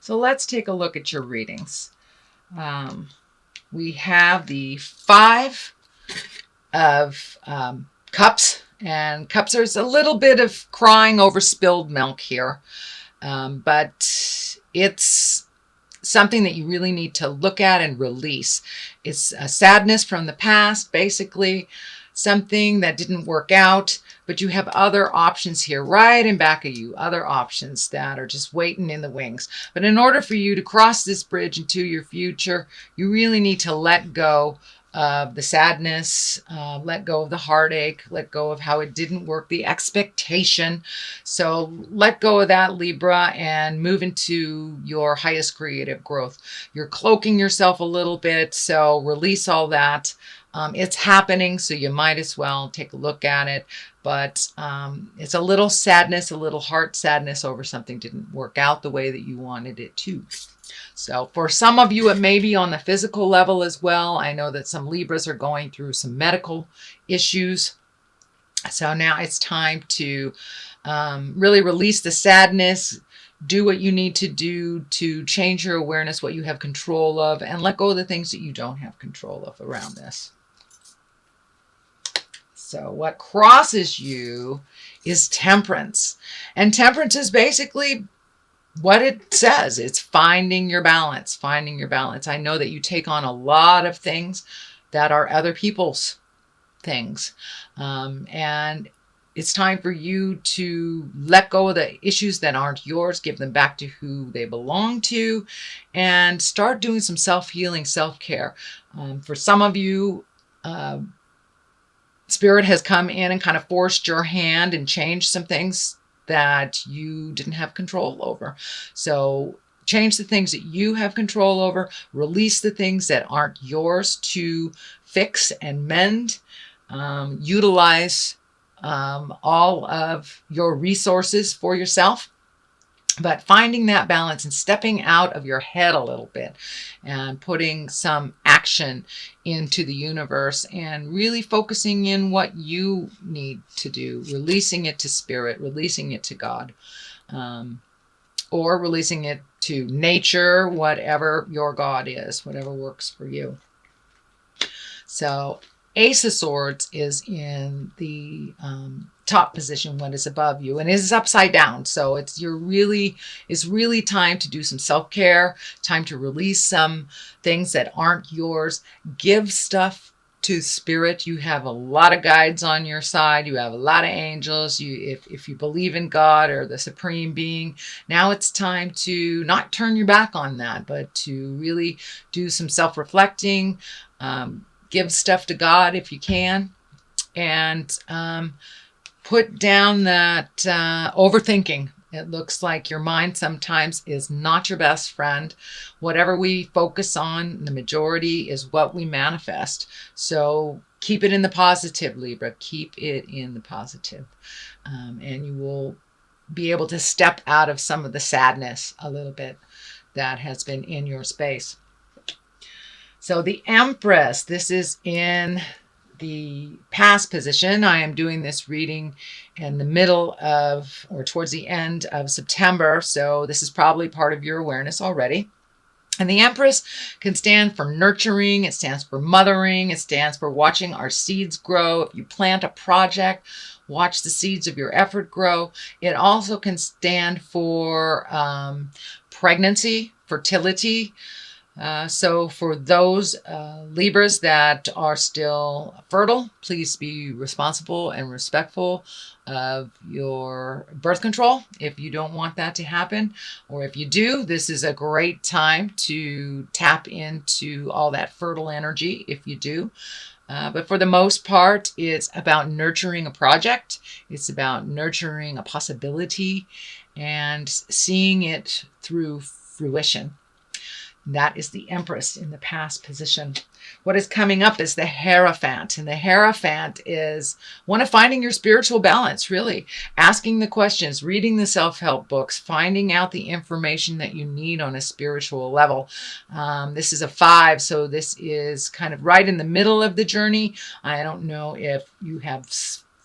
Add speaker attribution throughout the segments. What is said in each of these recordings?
Speaker 1: So let's take a look at your readings. We have the Five of Cups, and cups, there's a little bit of crying over spilled milk here, but it's something that you really need to look at and release. It's a sadness from the past, basically something that didn't work out, but you have other options here right in back of you, other options that are just waiting in the wings. But in order for you to cross this bridge into your future, you really need to let go of the sadness, let go of the heartache, let go of how it didn't work, the expectation. So let go of that, Libra, and move into your highest creative growth. You're cloaking yourself a little bit, so release all that. It's happening, so you might as well take a look at it. But it's a little sadness, a little heart sadness over something didn't work out the way that you wanted it to. So for some of you, it may be on the physical level as well. I know that some Libras are going through some medical issues. So now it's time to really release the sadness, do what you need to do to change your awareness, what you have control of, and let go of the things that you don't have control of around this. So what crosses you is temperance. And temperance is basically what it says. It's finding your balance, finding your balance. I know that you take on a lot of things that are other people's things. And it's time for you to let go of the issues that aren't yours, give them back to who they belong to, and start doing some self-healing, self-care. For some of you, Spirit has come in and kind of forced your hand and changed some things that you didn't have control over. So change the things that you have control over, release the things that aren't yours to fix and mend, utilize all of your resources for yourself. But finding that balance and stepping out of your head a little bit and putting some action into the universe and really focusing in what you need to do, releasing it to Spirit, releasing it to God, or releasing it to nature, whatever your God is, whatever works for you. So Ace of Swords is in the top position, what is above you, and it is upside down. So it's really time to do some self-care, time to release some things that aren't yours. Give stuff to Spirit. You have a lot of guides on your side. You have a lot of angels. If you believe in God or the Supreme Being, now it's time to not turn your back on that, but to really do some self-reflecting. Give stuff to God if you can, and put down that overthinking. It looks like your mind sometimes is not your best friend. Whatever we focus on, the majority is what we manifest. So keep it in the positive, Libra. Keep it in the positive. And you will be able to step out of some of the sadness a little bit that has been in your space. So the Empress, this is in the past position. I am doing this reading in the middle of, or towards the end of September. So this is probably part of your awareness already. And the Empress can stand for nurturing. It stands for mothering. It stands for watching our seeds grow. If you plant a project, watch the seeds of your effort grow. It also can stand for pregnancy, fertility. So for those Libras that are still fertile, please be responsible and respectful of your birth control if you don't want that to happen. Or if you do, this is a great time to tap into all that fertile energy if you do. But for the most part, it's about nurturing a project. It's about nurturing a possibility and seeing it through fruition. That is the Empress in the past position. What is coming up is the Hierophant. And the Hierophant is one of finding your spiritual balance, really. Asking the questions, reading the self-help books, finding out the information that you need on a spiritual level. This is a 5, so this is kind of right in the middle of the journey. I don't know if you have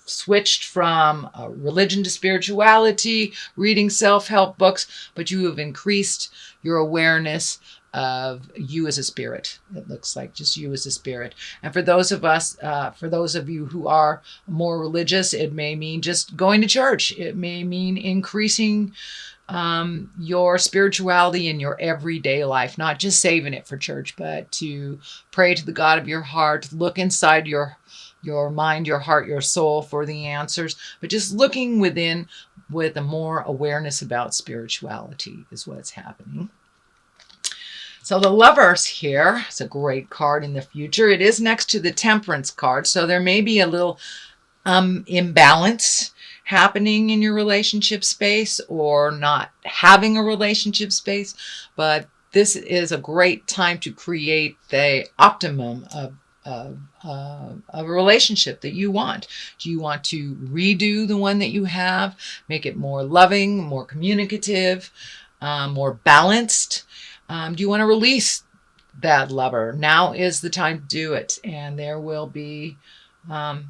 Speaker 1: switched from religion to spirituality, reading self-help books, but you have increased your awareness of you as a spirit. It looks like just you as a spirit. And for those of us, for those of you who are more religious, it may mean just going to church. It may mean increasing your spirituality in your everyday life, not just saving it for church, but to pray to the God of your heart, look inside your mind, your heart, your soul for the answers, but just looking within with a more awareness about spirituality is what's happening. So the Lovers here is a great card in the future. It is next to the Temperance card, so there may be a little imbalance happening in your relationship space or not having a relationship space, but this is a great time to create the optimum of a relationship that you want. Do you want to redo the one that you have, make it more loving, more communicative, more balanced? Do you want to release that lover? Now is the time to do it, and there will be the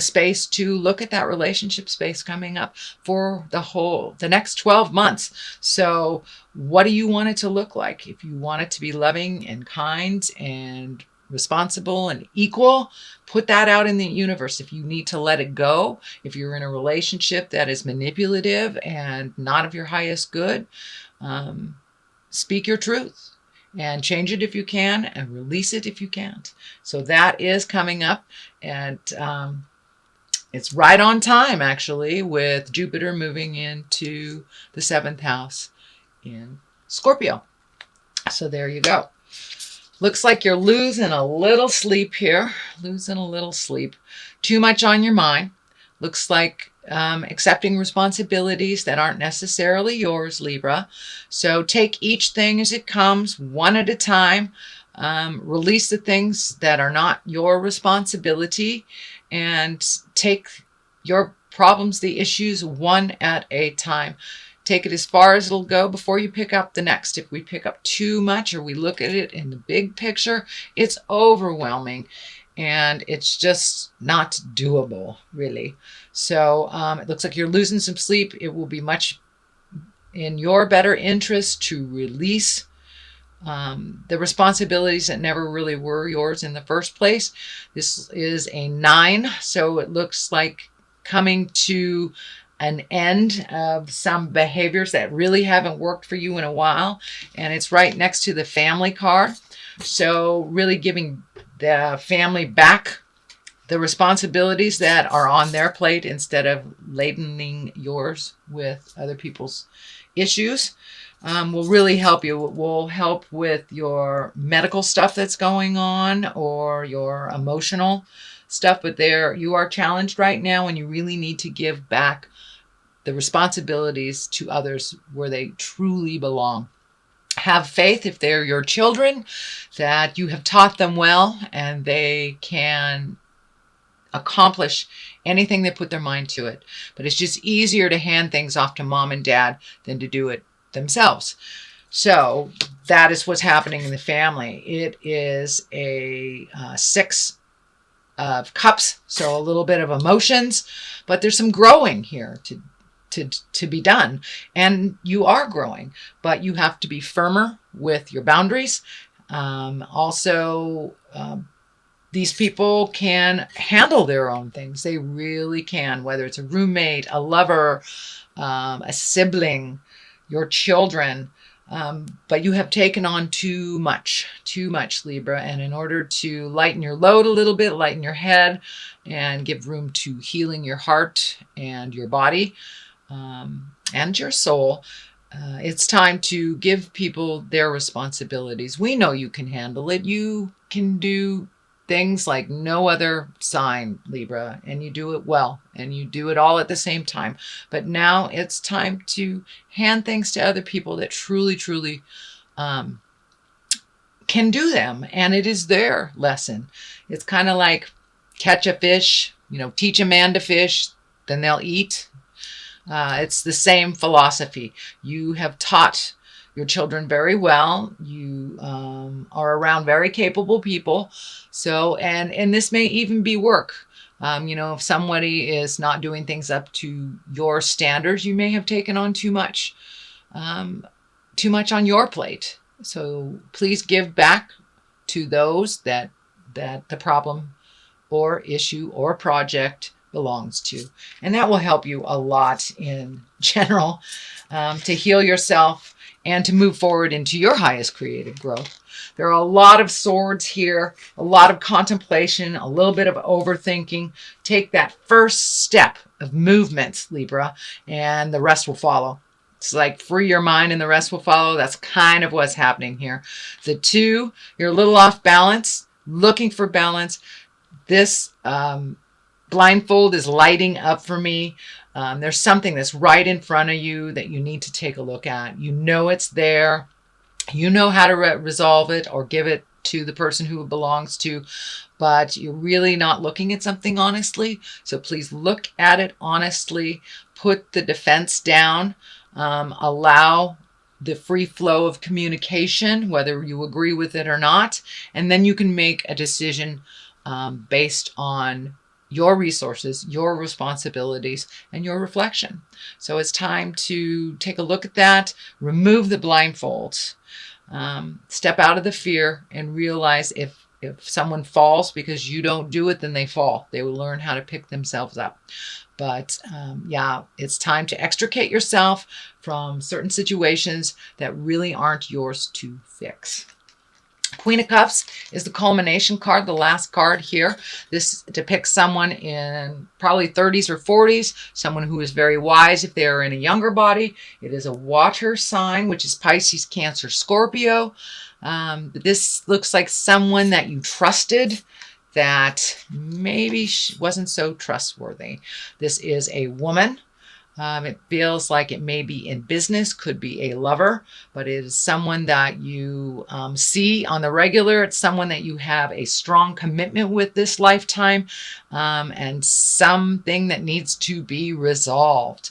Speaker 1: space to look at that relationship space coming up for the next 12 months. So what do you want it to look like? If you want it to be loving and kind and responsible and equal, put that out in the universe. If you need to let it go, if you're in a relationship that is manipulative and not of your highest good, speak your truth and change it if you can and release it if you can't. So that is coming up, and it's right on time actually, with Jupiter moving into the 7th house in Scorpio. So there you go. Looks like you're losing a little sleep here. Losing a little sleep. Too much on your mind. Looks like accepting responsibilities that aren't necessarily yours, Libra. So take each thing as it comes, one at a time. Release the things that are not your responsibility, and take your problems, the issues, one at a time. Take it as far as it'll go before you pick up the next. If we pick up too much or we look at it in the big picture, it's overwhelming and it's just not doable, really. So it looks like you're losing some sleep. It will be much in your better interest to release the responsibilities that never really were yours in the first place. This is a 9, so it looks like coming to an end of some behaviors that really haven't worked for you in a while. And it's right next to the Family card. So really giving the family back the responsibilities that are on their plate instead of ladening yours with other people's issues. Will really help you. It will help with your medical stuff that's going on or your emotional stuff. But there you are challenged right now, and you really need to give back the responsibilities to others where they truly belong. Have faith, if they're your children, that you have taught them well and they can accomplish anything they put their mind to it. But it's just easier to hand things off to mom and dad than to do it themselves. So that is what's happening in the family. It is a 6 of cups, so a little bit of emotions, but there's some growing here to be done, and you are growing, but you have to be firmer with your boundaries. These people can handle their own things. They really can, whether it's a roommate, a lover, a sibling, your children. But you have taken on too much, Libra. And in order to lighten your load a little bit, lighten your head, and give room to healing your heart and your body, and your soul, it's time to give people their responsibilities. We know you can handle it. You can do things like no other sign, Libra, and you do it well, and you do it all at the same time. But now it's time to hand things to other people that truly can do them, and it is their lesson. It's kind of like catch a fish, teach a man to fish, then they'll eat. It's the same philosophy. You have taught your children very well. You are around very capable people. So, and this may even be work. If somebody is not doing things up to your standards, you may have taken on too much on your plate. So please give back to those that the problem or issue or project belongs to. And that will help you a lot in general to heal yourself and to move forward into your highest creative growth. There are a lot of swords here, a lot of contemplation, a little bit of overthinking. Take that first step of movement, Libra, and the rest will follow. It's like free your mind and the rest will follow. That's kind of what's happening here. The 2, you're a little off balance, looking for balance. This blindfold is lighting up for me. There's something that's right in front of you that you need to take a look at. You know it's there. You know how to resolve it or give it to the person who it belongs to, but you're really not looking at something honestly. So please look at it honestly. Put the defense down. Allow the free flow of communication, whether you agree with it or not, and then you can make a decision based on your resources, your responsibilities, and your reflection. So it's time to take a look at that, remove the blindfolds, step out of the fear, and realize if someone falls because you don't do it, then they fall. They will learn how to pick themselves up. But yeah, it's time to extricate yourself from certain situations that really aren't yours to fix. Queen of Cups is the culmination card, the last card here. This depicts someone in probably 30s or 40s, someone who is very wise if they are in a younger body. It is a water sign, which is Pisces, Cancer, Scorpio. This looks like someone that you trusted that maybe wasn't so trustworthy. This is a woman. It feels like it may be in business, could be a lover, but it is someone that you see on the regular. It's someone that you have a strong commitment with this lifetime, and something that needs to be resolved.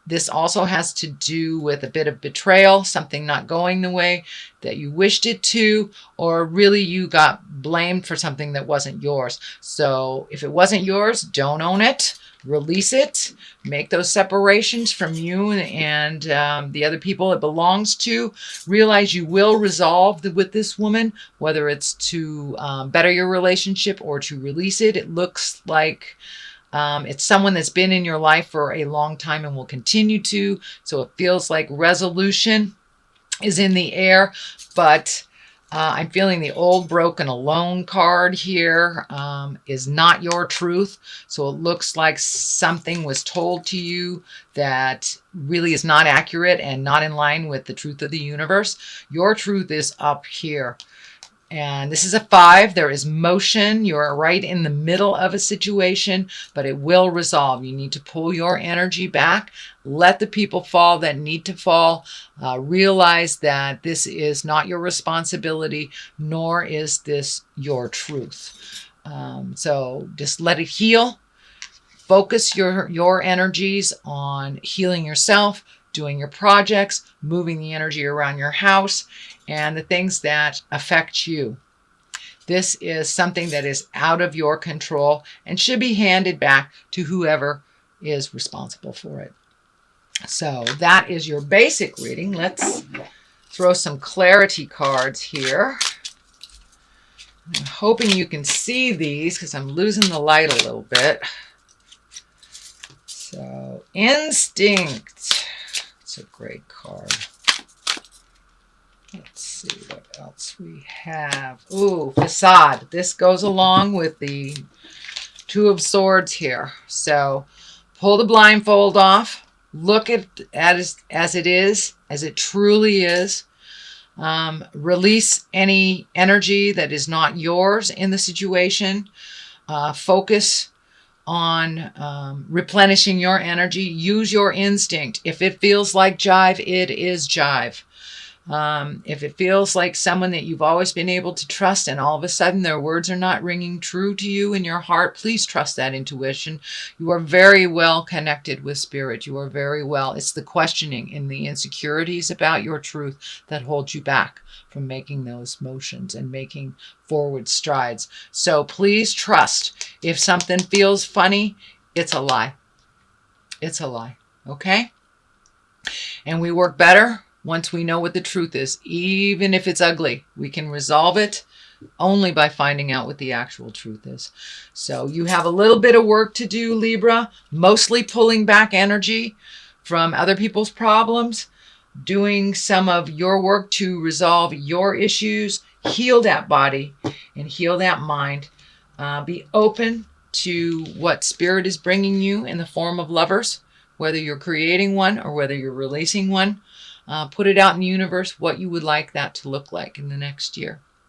Speaker 1: This also has to do with a bit of betrayal, something not going the way that you wished it to, or really you got blamed for something that wasn't yours. So if it wasn't yours, don't own it. Release it, make those separations from you and the other people it belongs to. Realize you will resolve with this woman, whether it's to better your relationship or to release it. It looks like it's someone that's been in your life for a long time and will continue to. So it feels like resolution is in the air, but I'm feeling the old, broken, alone card here is not your truth. So it looks like something was told to you that really is not accurate and not in line with the truth of the universe. Your truth is up here. And this is a 5. There is motion. You're right in the middle of a situation, but it will resolve. You need to pull your energy back. Let the people fall that need to fall. Realize that this is not your responsibility, nor is this your truth. So just let it heal. Focus your energies on healing yourself, doing your projects, moving the energy around your house, and the things that affect you. This is something that is out of your control and should be handed back to whoever is responsible for it. So that is your basic reading. Let's throw some clarity cards here. I'm hoping you can see these because I'm losing the light a little bit. So, Instinct. It's a great card. Let's see what else we have. Ooh, Facade. This goes along with the 2 of Swords here. So pull the blindfold off. Look at it as it is, as it truly is. Release any energy that is not yours in the situation. Focus on replenishing your energy. Use your instinct. If it feels like jive, it is jive. If it feels like someone that you've always been able to trust and all of a sudden their words are not ringing true to you in your heart, please trust that intuition. You are very well connected with spirit. You are very well. It's the questioning and the insecurities about your truth that hold you back from making those motions and making forward strides. So please trust. If something feels funny, it's a lie. It's a lie. Okay? And we work better once we know what the truth is. Even if it's ugly, we can resolve it only by finding out what the actual truth is. So you have a little bit of work to do, Libra, mostly pulling back energy from other people's problems, doing some of your work to resolve your issues, heal that body and heal that mind. Be open to what spirit is bringing you in the form of lovers, whether you're creating one or whether you're releasing one. Put it out in the universe what you would like that to look like in the next year.